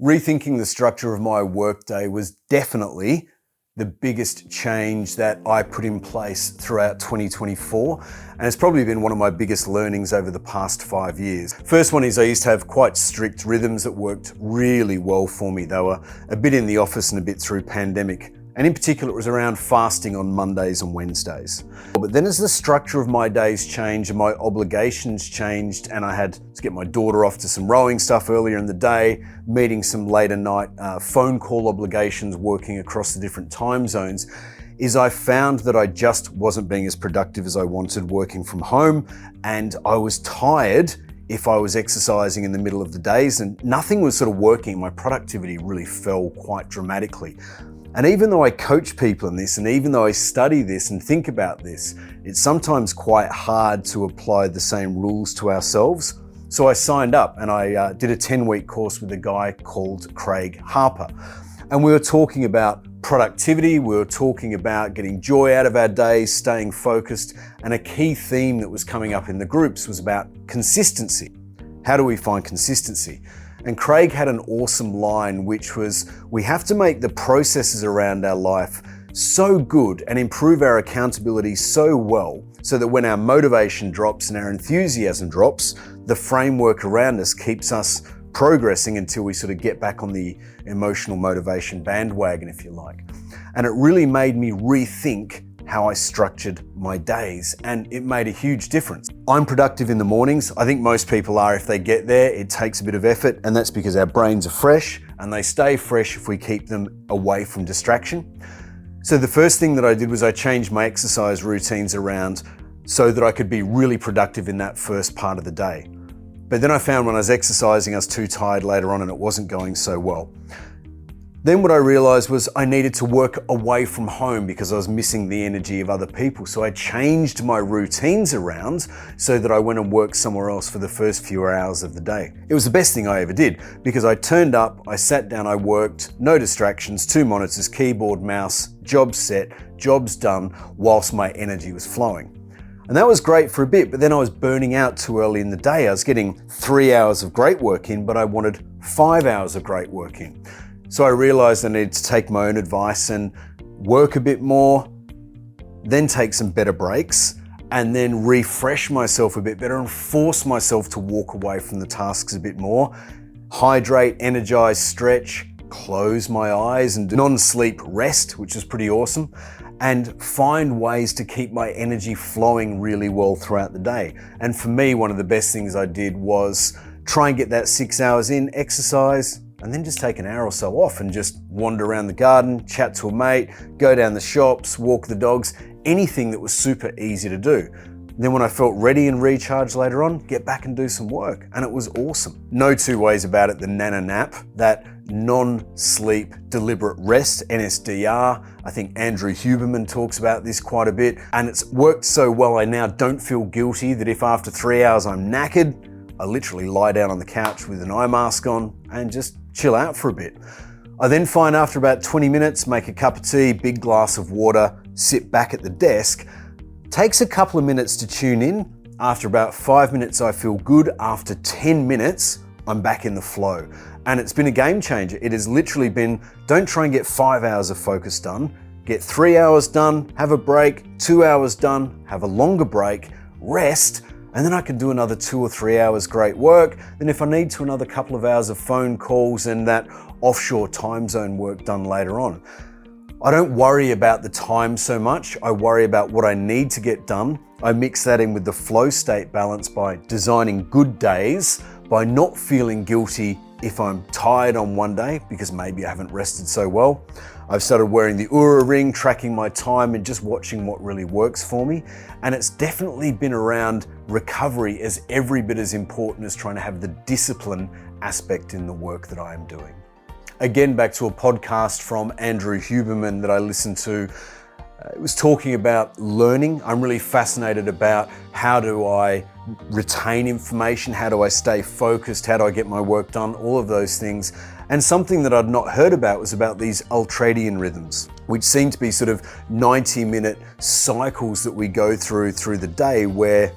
Rethinking the structure of my workday was definitely the biggest change that I put in place throughout 2024. And it's probably been one of my biggest learnings over the past 5 years. First one is I used to have quite strict rhythms that worked really well for me. They were a bit in the office and a bit through pandemic. And in particular, it was around fasting on Mondays and Wednesdays. But then as the structure of my days changed and my obligations changed, and I had to get my daughter off to some rowing stuff earlier in the day, meeting some later night phone call obligations, working across the different time zones, is I found that I just wasn't being as productive as I wanted working from home, and I was tired if I was exercising in the middle of the days, and nothing was sort of working. My productivity really fell quite dramatically. And even though I coach people in this, and even though I study this and think about this, it's sometimes quite hard to apply the same rules to ourselves. So I signed up and I did a 10-week course with a guy called Craig Harper. And we were talking about productivity, we were talking about getting joy out of our days, staying focused, and a key theme that was coming up in the groups was about consistency. How do we find consistency? And Craig had an awesome line, which was, we have to make the processes around our life so good and improve our accountability so well so that when our motivation drops and our enthusiasm drops, the framework around us keeps us progressing until we sort of get back on the emotional motivation bandwagon, if you like. And it really made me rethink how I structured my days, and it made a huge difference. I'm productive in the mornings. I think most people are if they get there. It takes a bit of effort, and that's because our brains are fresh, and they stay fresh if we keep them away from distraction. So the first thing that I did was I changed my exercise routines around so that I could be really productive in that first part of the day. But then I found when I was exercising, I was too tired later on and it wasn't going so well. Then what I realized was I needed to work away from home because I was missing the energy of other people. So I changed my routines around so that I went and worked somewhere else for the first few hours of the day. It was the best thing I ever did because I turned up, I sat down, I worked, no distractions, 2 monitors, keyboard, mouse, job set, jobs done, whilst my energy was flowing. And that was great for a bit, but then I was burning out too early in the day. I was getting 3 hours of great work in, but I wanted 5 hours of great work in. So I realized I needed to take my own advice and work a bit more, then take some better breaks, and then refresh myself a bit better and force myself to walk away from the tasks a bit more, hydrate, energize, stretch, close my eyes and do non-sleep rest, which is pretty awesome, and find ways to keep my energy flowing really well throughout the day. And for me, one of the best things I did was try and get that 6 hours in, exercise, and then just take an hour or so off and just wander around the garden, chat to a mate, go down the shops, walk the dogs, anything that was super easy to do. Then when I felt ready and recharged later on, get back and do some work. And it was awesome. No two ways about it, the Nana Nap, that non-sleep deliberate rest, NSDR. I think Andrew Huberman talks about this quite a bit. And it's worked so well, I now don't feel guilty that if after 3 hours I'm knackered, I literally lie down on the couch with an eye mask on and just chill out for a bit. I then find after about 20 minutes, make a cup of tea, big glass of water, sit back at the desk. Takes a couple of minutes to tune in. After about 5 minutes, I feel good. After 10 minutes, I'm back in the flow. And it's been a game changer. It has literally been, don't try and get 5 hours of focus done. Get 3 hours done, have a break, 2 hours done, have a longer break, rest, and then I can do another 2 or 3 hours great work. Then if I need to, another couple of hours of phone calls and that offshore time zone work done later on. I don't worry about the time so much. I worry about what I need to get done. I mix that in with the flow state balance by designing good days, by not feeling guilty if I'm tired on one day because maybe I haven't rested so well. I've started wearing the Oura ring, tracking my time and just watching what really works for me. And it's definitely been around recovery as every bit as important as trying to have the discipline aspect in the work that I am doing. Again, back to a podcast from Andrew Huberman that I listened to. It was talking about learning. I'm really fascinated about how do I retain information, how do I stay focused, how do I get my work done, all of those things. And something that I'd not heard about was about these ultradian rhythms, which seem to be sort of 90-minute cycles that we go through the day where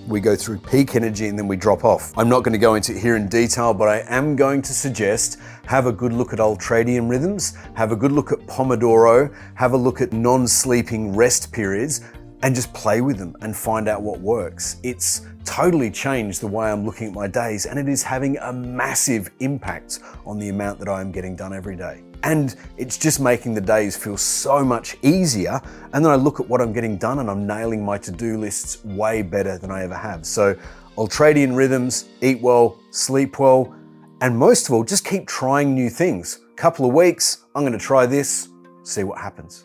we go through peak energy and then we drop off. I'm not going to go into it here in detail, but I am going to suggest have a good look at ultradian rhythms, have a good look at Pomodoro, have a look at non-sleeping rest periods, and just play with them and find out what works. It's totally changed the way I'm looking at my days, and it is having a massive impact on the amount that I'm getting done every day. And it's just making the days feel so much easier. And then I look at what I'm getting done and I'm nailing my to-do lists way better than I ever have. So ultradian rhythms, eat well, sleep well, and most of all, just keep trying new things. Couple of weeks, I'm going to try this, see what happens.